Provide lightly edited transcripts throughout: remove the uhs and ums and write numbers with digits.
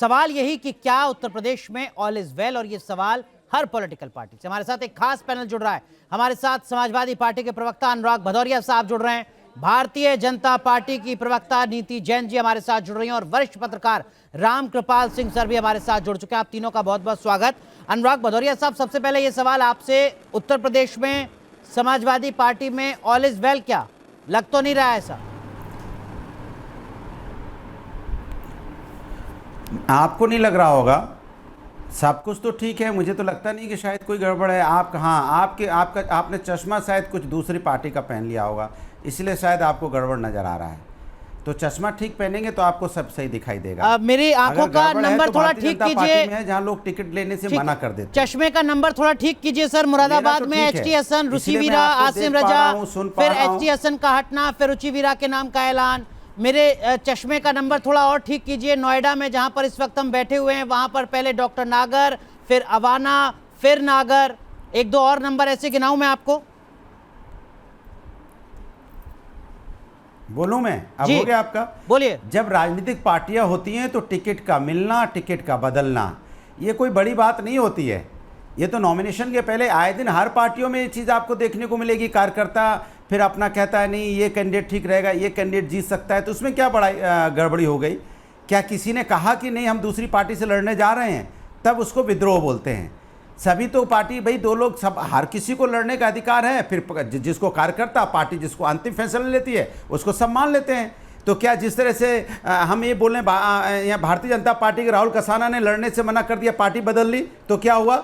सवाल यही कि क्या उत्तर प्रदेश में ऑल इज वेल, और ये सवाल हर पॉलिटिकल पार्टी से। हमारे साथ एक खास पैनल जुड़ रहा है। हमारे साथ समाजवादी पार्टी के प्रवक्ता अनुराग भदौरिया साहब जुड़ रहे हैं, भारतीय जनता पार्टी की प्रवक्ता नीति जैन जी हमारे साथ जुड़ रही हैं, और वरिष्ठ पत्रकार रामकृपाल सिंह सर भी हमारे साथ जुड़ चुके हैं। आप तीनों का बहुत बहुत स्वागत। अनुराग भदौरिया साहब, सबसे पहले ये सवाल आपसे, उत्तर प्रदेश में समाजवादी पार्टी में ऑल इज वेल क्या? लग तो नहीं रहा है ऐसा? आपको नहीं लग रहा होगा, सब कुछ तो ठीक है। मुझे तो लगता नहीं कि शायद कोई गड़बड़ है। आपने चश्मा शायद कुछ दूसरी पार्टी का पहन लिया होगा, इसलिए शायद आपको गड़बड़ नजर आ रहा है। तो चश्मा ठीक पहनेंगे तो आपको सब सही दिखाई देगा। मेरी आंखों का नंबर थोड़ा ठीक कीजिए, जहाँ लोग टिकट लेने से मना कर देते। चश्मे का नंबर थोड़ा ठीक कीजिए सर। मुरादाबाद में HT हसन, रुचिवीरा, आसिम रजा, फिर HT हसन का हटना, फिर रुचिवीरा के नाम का ऐलान। मेरे चश्मे का नंबर थोड़ा और ठीक कीजिए। नोएडा में जहां पर इस वक्त हम बैठे हुए हैं, वहां पर पहले डॉक्टर नागर, फिर अवाना, फिर नागर, एक दो और नंबर ऐसे गिनाऊं मैं आपको? बोलूं मैं? अब हो गया आपका? बोलिए। जब राजनीतिक पार्टियां होती हैं तो टिकट का मिलना, टिकट का बदलना, ये कोई बड़ी बात नहीं होती है। ये तो नॉमिनेशन के पहले आए दिन हर पार्टियों में ये चीज़ आपको देखने को मिलेगी। कार्यकर्ता फिर अपना कहता है नहीं ये कैंडिडेट ठीक रहेगा, ये कैंडिडेट जीत सकता है, तो उसमें क्या बड़ा गड़बड़ी हो गई? क्या किसी ने कहा कि नहीं हम दूसरी पार्टी से लड़ने जा रहे हैं, तब उसको विद्रोह बोलते हैं? सभी तो पार्टी, भाई दो लोग, सब, हर किसी को लड़ने का अधिकार है। फिर जिसको कार्यकर्ता पार्टी जिसको अंतिम फैसला लेती है उसको सम्मान लेते हैं। तो क्या जिस तरह से हम ये बोल रहे हैं यहाँ भारतीय जनता पार्टी के राहुल कसाना ने लड़ने से मना कर दिया, पार्टी बदल ली, तो क्या हुआ?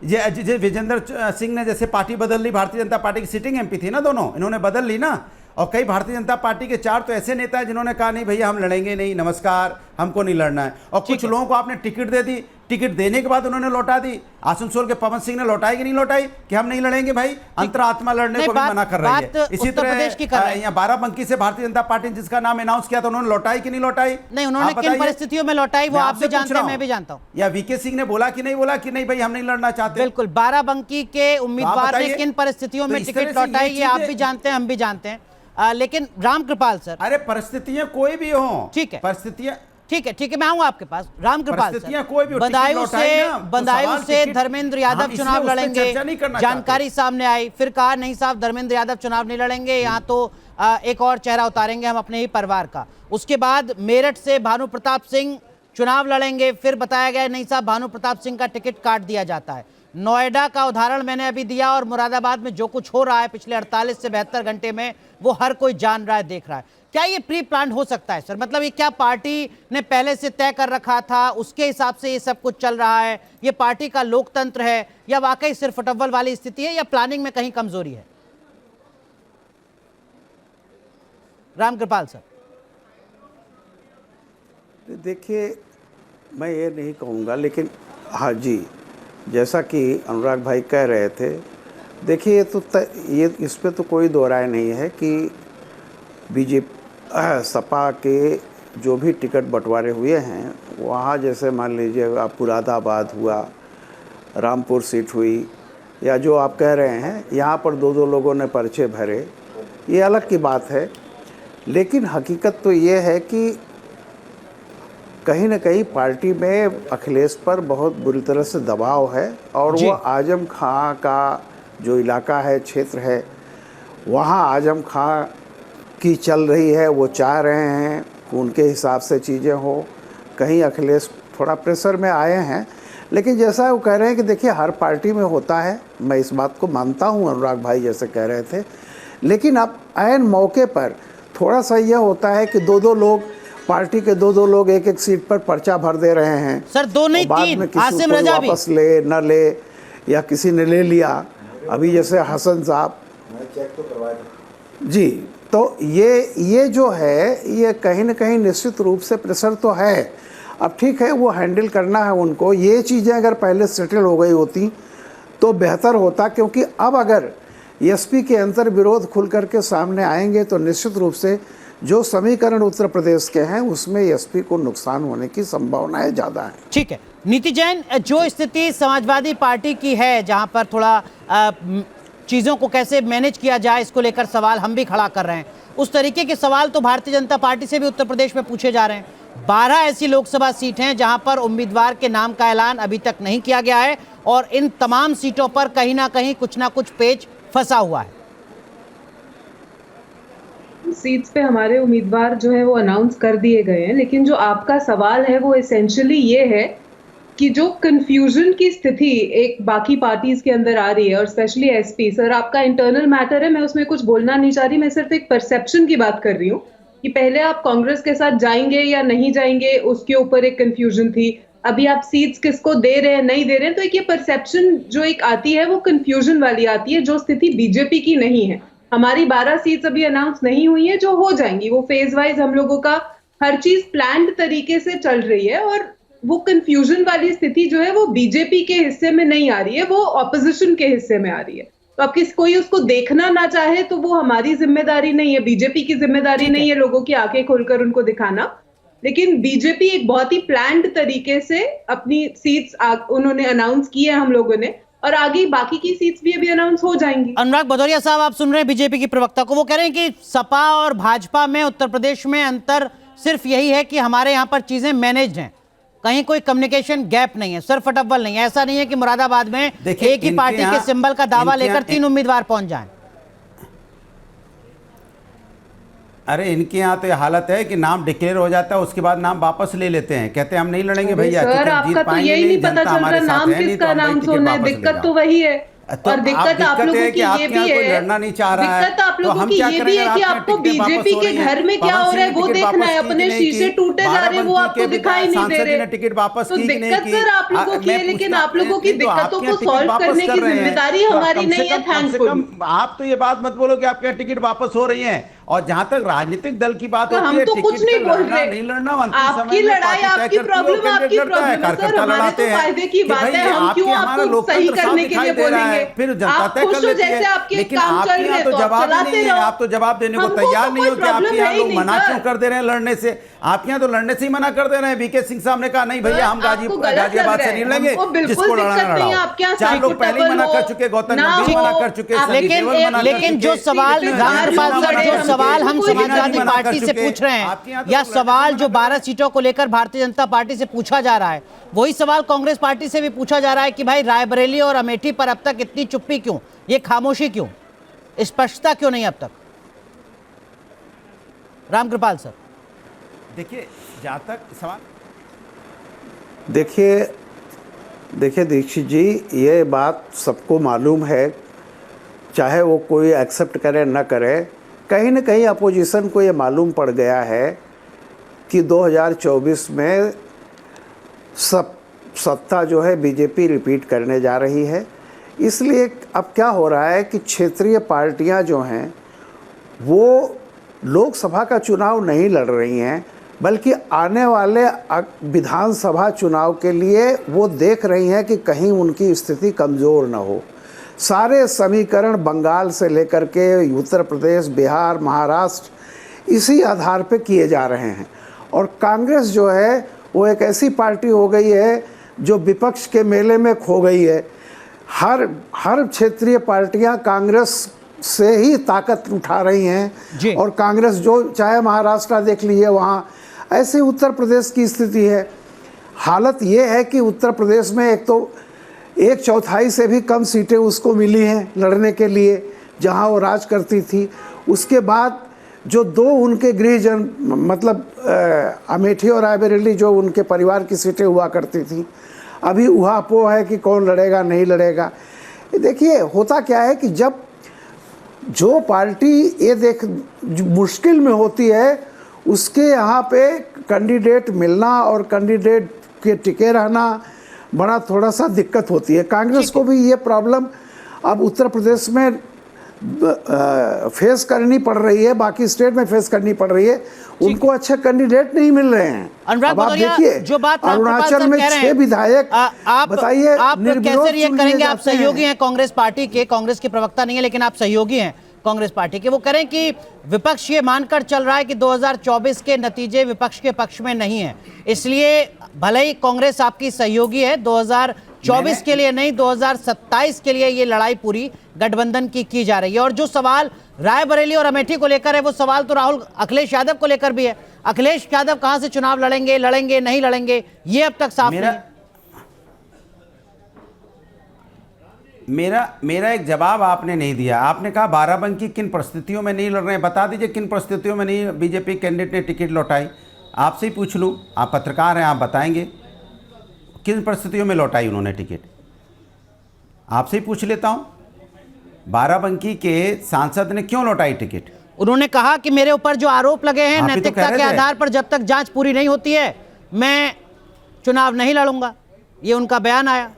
ये विजेंद्र सिंह ने जैसे पार्टी बदल ली, भारतीय जनता पार्टी की सिटिंग MP थी ना दोनों, इन्होंने बदल ली ना। और कई भारतीय जनता पार्टी के 4 तो ऐसे नेता हैं जिन्होंने कहा नहीं भैया हम लड़ेंगे नहीं, नमस्कार, हमको नहीं लड़ना है। और कुछ लोगों को आपने टिकट दे दी, टिकट देने के बाद उन्होंने लौटा दी। आसनसोल के पवन सिंह ने लौटाई कि नहीं लौटाई कि हम नहीं लड़ेंगे भाई? अंतरात्मा लड़ने को भी मना कर रही है। इसी तरह यहाँ बाराबंकी से भारतीय जनता पार्टी जिसका नाम अनाउंस किया था, उन्होंने लौटाई कि नहीं लौटाई? नहीं, उन्होंने किन परिस्थितियों में लौटाई वो आप भी जानते हैं, मैं भी जानता हूँ। या VK सिंह ने बोला कि नहीं भाई हम नहीं लड़ना चाहते? बिल्कुल, बाराबंकी के उम्मीदवार ने किन परिस्थितियों में टिकट लौटाई ये आप भी जानते हैं, हम भी जानते हैं। लेकिन रामकृपाल सर, अरे परिस्थितियां कोई भी हो, ठीक है, परिस्थितियां ठीक है, मैं आऊंगा आपके पास। रामकृपाल सर, कोई भी बदायूं से धर्मेंद्र यादव चुनाव लड़ेंगे, जानकारी सामने आई, फिर कहा नहीं साहब धर्मेंद्र यादव चुनाव नहीं लड़ेंगे, यहाँ तो एक और चेहरा उतारेंगे हम अपने ही परिवार का। उसके बाद मेरठ से भानु प्रताप सिंह चुनाव लड़ेंगे, फिर बताया गया नहीं साहब भानु प्रताप सिंह का टिकट काट दिया जाता है। नोएडा का उदाहरण मैंने अभी दिया, और मुरादाबाद में जो कुछ हो रहा है पिछले 48 से 72 घंटे में वो हर कोई जान रहा है, देख रहा है। क्या ये प्री प्लान हो सकता है सर? मतलब ये क्या पार्टी ने पहले से तय कर रखा था, उसके हिसाब से ये सब कुछ चल रहा है? ये पार्टी का लोकतंत्र है, या वाकई सिर्फ फटव्वल वाली स्थिति है, या प्लानिंग में कहीं कमजोरी है? रामकृपाल सर। देखिए, मैं ये नहीं कहूँगा, लेकिन हाँ जी, जैसा कि अनुराग भाई कह रहे थे, देखिए ये इस पे तो कोई दो राय नहीं है कि BJP सपा के जो भी टिकट बंटवारे हुए हैं, वहाँ जैसे मान लीजिए आप मुरादाबाद हुआ, रामपुर सीट हुई, या जो आप कह रहे हैं यहाँ पर दो लोगों ने पर्चे भरे, ये अलग की बात है। लेकिन हकीकत तो ये है कि कहीं न कहीं पार्टी में अखिलेश पर बहुत बुरी तरह से दबाव है, और वो आजम खां का जो इलाका है, क्षेत्र है, वहाँ आजम खां की चल रही है, वो चाह रहे हैं उनके हिसाब से चीज़ें हो। कहीं अखिलेश थोड़ा प्रेशर में आए हैं, लेकिन जैसा वो कह रहे हैं कि देखिए हर पार्टी में होता है, मैं इस बात को मानता हूँ, अनुराग भाई जैसे कह रहे थे। लेकिन अब ऐन मौके पर थोड़ा सा यह होता है कि दो लोग, पार्टी के दो लोग एक सीट पर पर्चा भर दे रहे हैं सर, दो नहीं तीन, आसिम रजा भी वापस ले न ले, या किसी ने ले लिया, अभी जैसे हसन साहब चेक तो करवाए जी। तो ये जो है, ये कहीं न कहीं निश्चित रूप से प्रेशर तो है। अब ठीक है, वो हैंडल करना है उनको। ये चीज़ें अगर पहले सेटल हो गई होती तो बेहतर होता, क्योंकि अब अगर SP के अंतर विरोध खुल करके सामने आएंगे तो निश्चित रूप से जो समीकरण उत्तर प्रदेश के हैं उसमें SP को नुकसान होने की संभावनाएं ज़्यादा है। ठीक है नीति जैन, जो स्थिति समाजवादी पार्टी की है, जहां पर थोड़ा चीज़ों को कैसे मैनेज किया जाए इसको लेकर सवाल हम भी खड़ा कर रहे हैं, उस तरीके के सवाल तो भारतीय जनता पार्टी से भी उत्तर प्रदेश में पूछे जा रहे हैं। 12 ऐसी लोकसभा सीट हैं जहां पर उम्मीदवार के नाम का ऐलान अभी तक नहीं किया गया है और इन तमाम सीटों पर कहीं ना कुछ पेच फंसा हुआ है। सीट्स पे हमारे उम्मीदवार जो है वो अनाउंस कर दिए गए हैं, लेकिन जो आपका सवाल है वो एसेंशियली ये है कि जो कंफ्यूजन की स्थिति एक बाकी पार्टीज के अंदर आ रही है और स्पेशली एसपी, सर आपका इंटरनल मैटर है, मैं उसमें कुछ बोलना नहीं चाह रही, मैं सिर्फ एक परसेप्शन की बात कर रही हूँ कि पहले आप कांग्रेस के साथ जाएंगे या नहीं जाएंगे उसके ऊपर एक कंफ्यूजन थी। अभी आप सीट्स किसको दे रहे हैं नहीं दे रहे हैं, तो एक ये परसेप्शन जो एक आती है वो कंफ्यूजन वाली आती है, जो स्थिति बीजेपी की नहीं है। हमारी 12 सीट्स अभी अनाउंस नहीं हुई है, जो हो जाएंगी, वो फेज वाइज हम लोगों का हर चीज प्लान्ड तरीके से चल रही है और वो कंफ्यूजन वाली स्थिति जो है वो बीजेपी के हिस्से में नहीं आ रही है, वो ऑपोजिशन के हिस्से में आ रही है। तो अब कोई उसको देखना ना चाहे तो वो हमारी जिम्मेदारी नहीं है, बीजेपी की जिम्मेदारी नहीं है लोगों की आंखें खोलकर उनको दिखाना। लेकिन बीजेपी एक बहुत ही प्लान्ड तरीके से अपनी सीट्स उन्होंने अनाउंस की है हम लोगों ने, और आगे बाकी की सीट्स भी अभी अनाउंस हो जाएंगी। अनुराग भदौरिया साहब, आप सुन रहे हैं बीजेपी की प्रवक्ता को, वो कह रहे हैं कि सपा और भाजपा में उत्तर प्रदेश में अंतर सिर्फ यही है कि हमारे यहाँ पर चीजें मैनेज्ड हैं, कहीं कोई कम्युनिकेशन गैप नहीं है, सर फटअव्वल नहीं है। ऐसा नहीं है कि मुरादाबाद में एक ही पार्टी के सिंबल का दावा लेकर 3 उम्मीदवार पहुंच जाएं। अरे इनके यहाँ तो ये हालत है कि नाम डिक्लेयर हो जाता है, उसके बाद नाम वापस ले लेते हैं, कहते हैं हम नहीं लड़ेंगे भैया, सर आपका तो यही नहीं पता चल रहा नाम किसका अनाउंस होना है, दिक्कत तो वही है। तो और दिक्कत आप लोगों की ये भी है, लड़ना नहीं चाह रहा है, दिक्कत आप लोगों की ये भी है कि आपको बीजेपी के घर में क्या हो रहा है वो देखना है, अपने शीशे टूटे जा रहे हैं वो आपको दिखाई नहीं दे रहे। टिकट वापस तो दिक्कत सर आप लोगों की है, लेकिन आप लोगों की दिक्कतों को सॉल्व करने की जिम्मेदारी हमारी नहीं है। थैंक्सफुल आप तो ये बात मत बोलो कि आपके टिकट वापस हो रही है, और जहां तक राजनीतिक दल की बात होती है, हम तो कुछ नहीं बोल रहे, नहीं लड़ना, आपकी लड़ाई आपकी प्रॉब्लम आपकी प्रॉब्लम है सर, हमारे तो फायदे की बात है, हम क्यों आपको सही करने के लिए बोलेंगे। फिर जनता तय कर लेती है, लेकिन आपके यहाँ तो जवाब नहीं है, आप तो जवाब देने को तैयार नहीं हो कि आपके यहाँ लोग मना क्यों कर दे रहे हैं लड़ने से। आपके यहाँ तो लड़ने से ही मना कर दे रहे हैं। बीके सिंह साहब ने कहा नहीं भैया हम गाजियाबाद से नहीं लड़ेंगे, जिसको लड़ना लड़ाओ। 4 लोग पहले ही मना कर चुके, गौतम गंभीर मना कर चुके, लेकिन जो सवाल हम समाजवादी पार्टी से पूछ रहे हैं, या सवाल जो 12 सीटों को लेकर भारतीय जनता पार्टी से पूछा जा रहा है, वही सवाल कांग्रेस पार्टी से भी पूछा जा रहा है कि भाई रायबरेली और अमेठी पर अब तक इतनी चुप्पी क्यों, ये खामोशी क्यों, स्पष्टता क्यों नहीं अब तक? रामकृपाल सर, देखिए जहां तक सवाल, देखिए दीक्षित जी, ये बात सबको मालूम है, चाहे वो कोई एक्सेप्ट करे न करे, कहीं न कहीं अपोजिशन को ये मालूम पड़ गया है कि 2024 में सत्ता जो है बीजेपी रिपीट करने जा रही है। इसलिए अब क्या हो रहा है कि क्षेत्रीय पार्टियां जो हैं वो लोकसभा का चुनाव नहीं लड़ रही हैं, बल्कि आने वाले विधानसभा चुनाव के लिए वो देख रही हैं कि कहीं उनकी स्थिति कमज़ोर न हो। सारे समीकरण बंगाल से लेकर के उत्तर प्रदेश, बिहार, महाराष्ट्र इसी आधार पे किए जा रहे हैं। और कांग्रेस जो है वो एक ऐसी पार्टी हो गई है जो विपक्ष के मेले में खो गई है। हर क्षेत्रीय पार्टियां कांग्रेस से ही ताकत उठा रही हैं, और कांग्रेस जो चाहे महाराष्ट्र देख लीजिए वहाँ, ऐसे उत्तर प्रदेश की स्थिति है। हालत ये है कि उत्तर प्रदेश में एक तो 1/4 से भी कम सीटें उसको मिली हैं लड़ने के लिए जहां वो राज करती थी। उसके बाद जो 2 उनके गृहजन मतलब अमेठी और रायबरेली जो उनके परिवार की सीटें हुआ करती थी, अभी उहापोह है कि कौन लड़ेगा नहीं लड़ेगा। देखिए होता क्या है कि जब जो पार्टी ये मुश्किल में होती है उसके यहाँ पे कैंडिडेट मिलना और कैंडिडेट के टिके रहना बड़ा थोड़ा सा दिक्कत होती है। कांग्रेस को भी ये प्रॉब्लम अब उत्तर प्रदेश में फेस करनी पड़ रही है, बाकी स्टेट में फेस करनी पड़ रही है, उनको अच्छे कैंडिडेट नहीं मिल रहे हैं। अब आप देखिए जो बात अरुणाचल में 6 विधायक, बताइए आप कैसे ये करेंगे? आप सहयोगी हैं कांग्रेस पार्टी के, कांग्रेस के प्रवक्ता नहीं है लेकिन आप सहयोगी हैं कांग्रेस पार्टी के। वो करें कि विपक्ष ये मानकर चल रहा है कि 2024 के नतीजे विपक्ष के पक्ष में नहीं है, इसलिए भले ही कांग्रेस आपकी सहयोगी है, 2024 के लिए नहीं 2027 के लिए ये लड़ाई पूरी गठबंधन की जा रही है। और जो सवाल रायबरेली और अमेठी को लेकर है, वो सवाल तो राहुल अखिलेश यादव को लेकर भी है। अखिलेश यादव कहां से चुनाव लड़ेंगे नहीं लड़ेंगे, ये अब तक साफ नहीं। मेरा एक जवाब आपने नहीं दिया। आपने कहा बाराबंकी किन परिस्थितियों में नहीं लड़ रहे हैं, बता दीजिए किन परिस्थितियों में नहीं बीजेपी कैंडिडेट ने टिकट लौटाई। आपसे ही पूछ लूं, आप पत्रकार हैं, आप बताएंगे किन परिस्थितियों में लौटाई उन्होंने टिकट। आपसे ही पूछ लेता हूं, बाराबंकी के सांसद ने क्यों लौटाई टिकट? उन्होंने कहा कि मेरे ऊपर जो आरोप लगे हैं नैतिकता के आधार पर, जब तक जांच पूरी नहीं होती है मैं चुनाव नहीं लड़ूंगा, ये उनका बयान आया।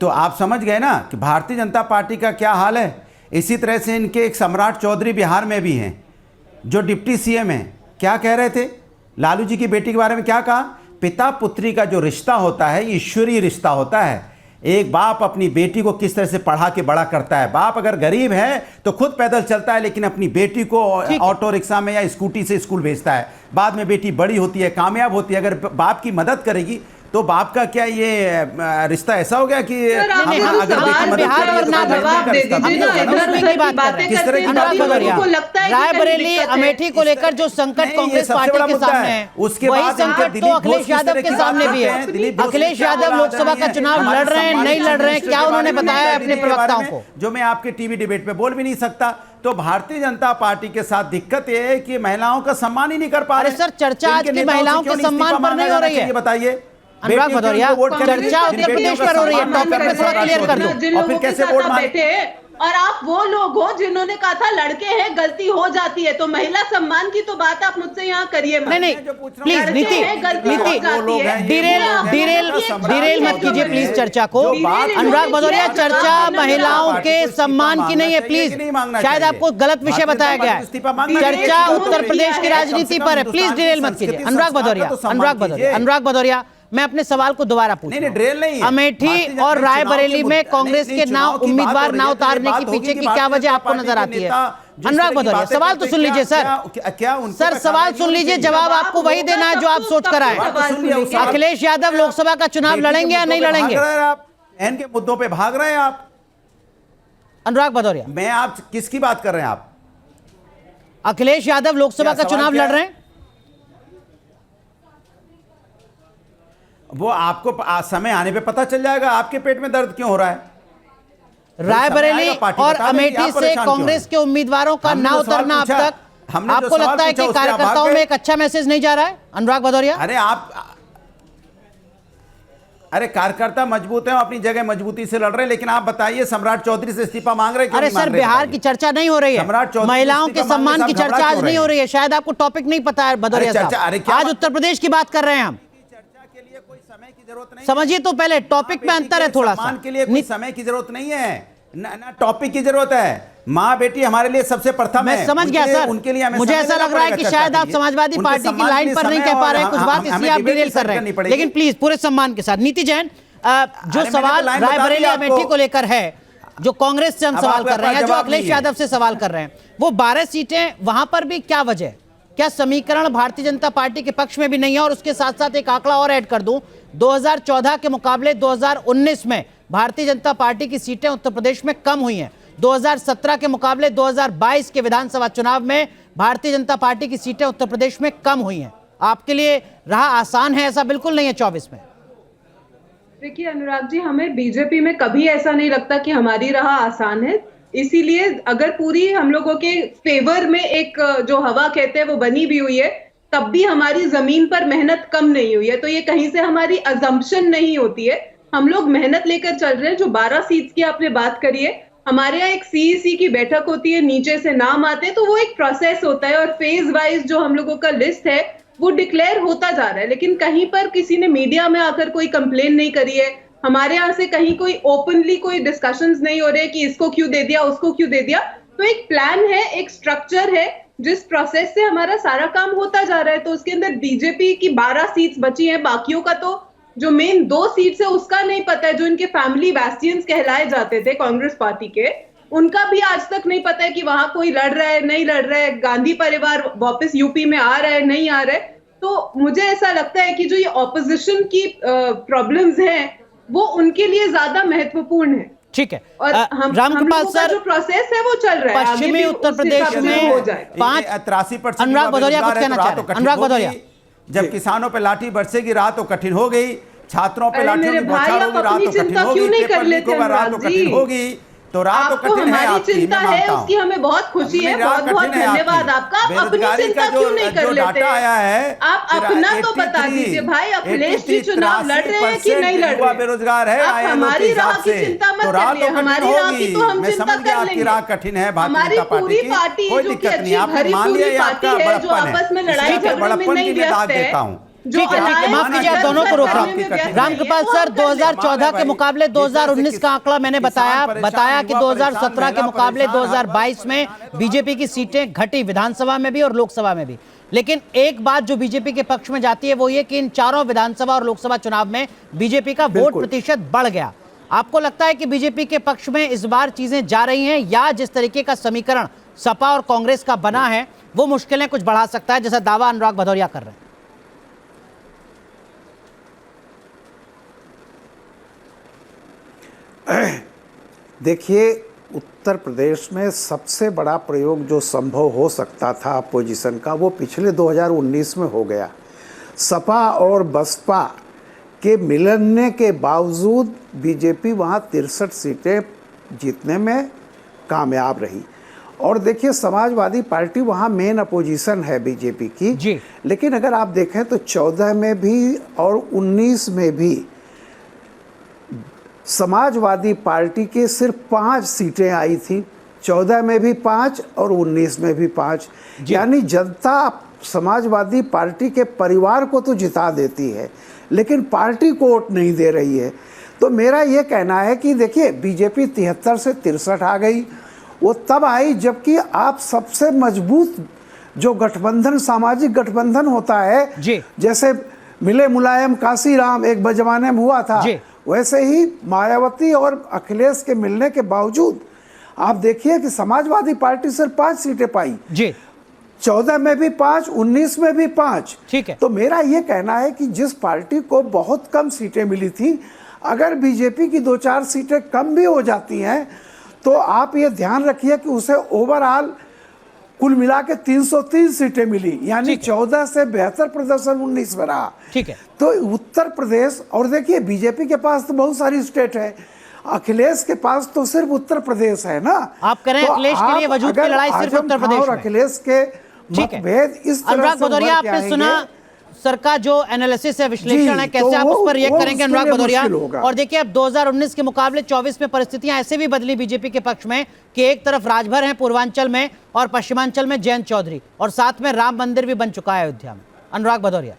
तो आप समझ गए ना कि भारतीय जनता पार्टी का क्या हाल है। इसी तरह से इनके एक सम्राट चौधरी बिहार में भी हैं, जो डिप्टी सीएम हैं। क्या कह रहे थे लालू जी की बेटी के बारे में? क्या कहा? पिता पुत्री का जो रिश्ता होता है ईश्वरीय रिश्ता होता है। एक बाप अपनी बेटी को किस तरह से पढ़ा के बड़ा करता है। बाप अगर गरीब है तो खुद पैदल चलता है, लेकिन अपनी बेटी को ऑटो रिक्शा में या स्कूटी से स्कूल भेजता है। बाद में बेटी बड़ी होती है, कामयाब होती है। अगर बाप की मदद करेगी तो बाप का क्या ये रिश्ता ऐसा हो गया कि रायबरेली अमेठी को लेकर जो संकट कांग्रेस पार्टी के सामने है, उसके वही संकट तो अखिलेश यादव के सामने भी है। अखिलेश यादव लोकसभा का चुनाव लड़ रहे हैं नहीं लड़ रहे हैं, क्या उन्होंने बताया अपने प्रवक्ताओं को, जो मैं आपके टीवी डिबेट पे बोल भी नहीं सकता। तो भारतीय जनता पार्टी के साथ दिक्कत यह है कि महिलाओं का सम्मान ही नहीं कर पा रहे। सर चर्चा आज की महिलाओं के सम्मान पर नहीं हो रही है, बताइए। अनुराग भदौरिया, चर्चा उत्तर प्रदेश पर हो रही है, टॉपिक पे थोड़ा क्लियर कर दो। और फिर कैसे वोट मांगे? और आप वो लोग हो जिन्होंने कहा था लड़के हैं गलती हो जाती है, तो महिला सम्मान की तो बात आप मुझसे यहाँ करिए मत। नहीं प्लीज नीति डिरेल मत कीजिए प्लीज चर्चा को। अनुराग भदौरिया, चर्चा महिलाओं के सम्मान की नहीं है प्लीज, शायद आपको गलत विषय बताया गया है। चर्चा उत्तर प्रदेश की राजनीति पर है, प्लीज डिरेल मत कीजिए। अनुराग भदौरिया, मैं अपने सवाल को दोबारा पूछूं। अमेठी और रायबरेली में कांग्रेस के नाव उम्मीदवार ना उतारने के पीछे की क्या वजह आपको नजर आती है? अनुराग भदौरिया, सवाल तो सुन लीजिए सर, सवाल सुन लीजिए, जवाब आपको वही देना है जो आप सोच कर आए। अखिलेश यादव लोकसभा का चुनाव लड़ेंगे या नहीं लड़ेंगे? एन के मुद्दों पे भाग रहे हैं आप। अनुराग भदौरिया, मैं आप किसकी बात कर रहे हैं? आप अखिलेश यादव लोकसभा का चुनाव लड़ रहे हैं, वो आपको समय आने पे पता चल जाएगा आपके पेट में दर्द क्यों हो रहा है। रायबरेली और अमेठी से कांग्रेस के उम्मीदवारों का ना उतरना अब तक आपको लगता है कि कार्यकर्ताओं में एक अच्छा मैसेज नहीं जा रहा है? अनुराग भदौरिया, अरे कार्यकर्ता मजबूत हैं, अपनी जगह मजबूती से लड़ रहे हैं, लेकिन आप बताइए सम्राट चौधरी से इस्तीफा मांग रहे हैं। अरे सर, बिहार की चर्चा नहीं हो रही है, महिलाओं के सम्मान की चर्चा आज नहीं हो रही है। शायद आपको टॉपिक नहीं पता है भदौरिया साहब, आज उत्तर प्रदेश की बात कर रहे हैं हम। समझिए तो पहले टॉपिक में अंतर है थोड़ा सा। के लिए कोई समय की जरूरत नहीं है, ना टॉपिक की जरूरत है। माँ बेटी हमारे लिए सबसे प्रथम है। मैं समझ गया सर, उनके लिए मुझे ऐसा लग रहा है कि शायद आप समाजवादी पार्टी की लाइन पर नहीं कह पा रहे हैं कुछ बात, इसलिए आप डिरेल कर रहे हैं। लेकिन प्लीज पूरे सम्मान के साथ नीति जैन, जो सवाल रायबरेली अमेठी को लेकर है, जो कांग्रेस से हम सवाल कर रहे हैं, जो अखिलेश यादव से सवाल कर रहे हैं, वो 12 सीटें, वहां पर भी क्या वजह? क्या समीकरण भारतीय जनता पार्टी के पक्ष में भी नहीं है? और उसके साथ साथ एक आंकड़ा और ऐड कर दूं, 2014 के मुकाबले 2019 में भारतीय जनता पार्टी की सीटें उत्तर प्रदेश में कम हुई हैं। 2017 के मुकाबले 2022 के विधानसभा चुनाव में भारतीय जनता पार्टी की सीटें उत्तर प्रदेश में कम हुई हैं। आपके लिए राह आसान है? ऐसा बिल्कुल नहीं है 24 में। देखिए अनुराग जी, हमें बीजेपी में कभी ऐसा नहीं लगता कि हमारी राह आसान है। इसीलिए अगर पूरी हम लोगों के फेवर में एक जो हवा कहते हैं वो बनी भी हुई है, तब भी हमारी जमीन पर मेहनत कम नहीं हुई है। तो ये कहीं से हमारी अजम्पशन नहीं होती है, हम लोग मेहनत लेकर चल रहे हैं। जो 12 सीट्स की आपने बात करी है, हमारे यहाँ एक सीईसी की बैठक होती है, नीचे से नाम आते हैं, तो वो एक प्रोसेस होता है और फेज वाइज जो हम लोगों का लिस्ट है वो डिक्लेयर होता जा रहा है। लेकिन कहीं पर किसी ने मीडिया में आकर कोई कंप्लेन नहीं करी है, हमारे यहाँ से कहीं कोई ओपनली कोई डिस्कशंस नहीं हो रहे कि इसको क्यों दे दिया, उसको क्यों दे दिया। तो एक प्लान है, एक स्ट्रक्चर है, जिस प्रोसेस से हमारा सारा काम होता जा रहा है। तो उसके अंदर बीजेपी की 12 सीट्स बची हैं, बाकियों का तो जो मेन 2 सीट्स है उसका नहीं पता है। जो इनके फैमिली बैस्टियंस कहलाए जाते थे कांग्रेस पार्टी के, उनका भी आज तक नहीं पता है कि वहां कोई लड़ रहा है नहीं लड़ रहा है, गांधी परिवार वापस यूपी में आ रहा है नहीं आ रहा है। तो तो मुझे ऐसा लगता है कि जो ये ऑपोजिशन की प्रॉब्लम्स हैं वो उनके लिए ज्यादा महत्वपूर्ण है। ठीक है। और हम रामकृपाल लोगों का सर, जो प्रोसेस है वो चल रहा है, पश्चिमी उत्तर प्रदेश में हो जाएगा। 83% अनुराग भदौरिया कुछ कहना चाह रहे हैं। अनुराग भदौरिया, जब किसानों पे लाठी बरसेगी रात तो कठिन हो गई, छात्रों पे अरे लाठियों मेरे की भाई, बौछार आप होगी रात अपनी तो कठिन चिंता होगी, क्यों नहीं पेपर कर लीक लेते होगा रात तो अनुराग कठिन जी? होगी, तो रात तो आपको कठिन है हमारी आपकी, चिंता मैं है, मानता हूं। उसकी हमें बहुत खुशी है, बहुत बहुत धन्यवाद आपका। आप अपनी चिंता क्यों नहीं कर लेते? डाटा आया है, आप अपना तो बता दीजिए भाई, अखिलेश जी चुनाव लड़ रहे हैं कि नहीं लड़ रहे? बेरोजगार है, आप हमारी राह की चिंता मत करिए, हमारी राह की तो हम चिंता कर लेंगे। राह कठिन है हमारी पूरी पार्टी जो कि अच्छी भरी पूरी पार्टी है, जो आपस में लड़ाई झगड़े में नहीं व्यस्त है, ठीक है, माफ कीजिए, आप दोनों को रोक रहा हूं। रामकृपाल सर, 2014 के मुकाबले 2019 का आंकड़ा मैंने बताया कि 2017 के मुकाबले 2022 में बीजेपी की सीटें घटी, विधानसभा में भी और लोकसभा में भी। लेकिन एक बात जो बीजेपी के पक्ष में जाती है वो ये कि इन चारों विधानसभा और लोकसभा चुनाव में बीजेपी का वोट प्रतिशत बढ़ गया। आपको लगता है कि बीजेपी के पक्ष में इस बार चीजें जा रही हैं, या जिस तरीके का समीकरण सपा और कांग्रेस का बना है वो मुश्किलें कुछ बढ़ा सकता है, जैसा दावा अनुराग भदौरिया कर रहे हैं? देखिए, उत्तर प्रदेश में सबसे बड़ा प्रयोग जो संभव हो सकता था अपोजिशन का, वो पिछले 2019 में हो गया। सपा और बसपा के मिलने के बावजूद बीजेपी वहाँ 63 सीटें जीतने में कामयाब रही। और देखिए, समाजवादी पार्टी वहाँ मेन अपोजिशन है बीजेपी की जी। लेकिन अगर आप देखें तो 14 में भी और 19 में भी समाजवादी पार्टी के सिर्फ 5 सीटें आई थी। 14 में भी 5 और 19 में भी 5। यानी जनता समाजवादी पार्टी के परिवार को तो जिता देती है लेकिन पार्टी को वोट नहीं दे रही है। तो मेरा ये कहना है कि देखिए, बीजेपी 73 से 63 आ गई, वो तब आई जबकि आप सबसे मजबूत जो गठबंधन, सामाजिक गठबंधन होता है जी। जैसे मिले मुलायम काशीराम एक जमाने में हुआ था, वैसे ही मायावती और अखिलेश के मिलने के बावजूद आप देखिए कि समाजवादी पार्टी सिर्फ 5 सीटें पाई जी। 14 में भी 5, 19 में भी 5। ठीक है। तो मेरा ये कहना है कि जिस पार्टी को बहुत कम सीटें मिली थी, अगर बीजेपी की 2-4 सीटें कम भी हो जाती हैं तो आप ये ध्यान रखिए कि उसे ओवरऑल कुल मिला के 303 सीटें मिली, यानी 14 से बेहतर प्रदर्शन 19 में रहा। ठीक है। तो उत्तर प्रदेश, और देखिए बीजेपी के पास तो बहुत सारी स्टेट है, अखिलेश के पास तो सिर्फ उत्तर प्रदेश है ना। आप कह रहे हैं अखिलेश के लिए वजूद की लड़ाई सिर्फ उत्तर प्रदेश में, अखिलेश के मतभेद इस तरह अनुराग भदौरिया, आपने सुना सर का जो एनालिसिस है, विश्लेषण है, कैसे आप उस पर रिएक्ट करेंगे अनुराग भदौरिया? और देखिए, अब 2019 के मुकाबले 24 में परिस्थितियां ऐसे भी बदली बीजेपी के पक्ष में कि एक तरफ राजभर है पूर्वांचल में और पश्चिमांचल में जयंत चौधरी, और साथ में राम मंदिर भी बन चुका है अयोध्या में। अनुराग भदौरिया,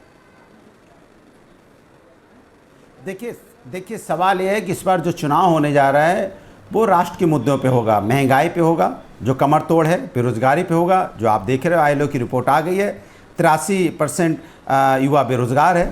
देखिए सवाल यह है कि इस बार जो चुनाव होने जा रहा है वो राष्ट्र के मुद्दों पे होगा, महंगाई पे होगा जो कमर तोड़ है, बेरोजगारी पे होगा जो आप देख रहे हो, आईएलओ की रिपोर्ट आ गई है, 83% युवा बेरोजगार है।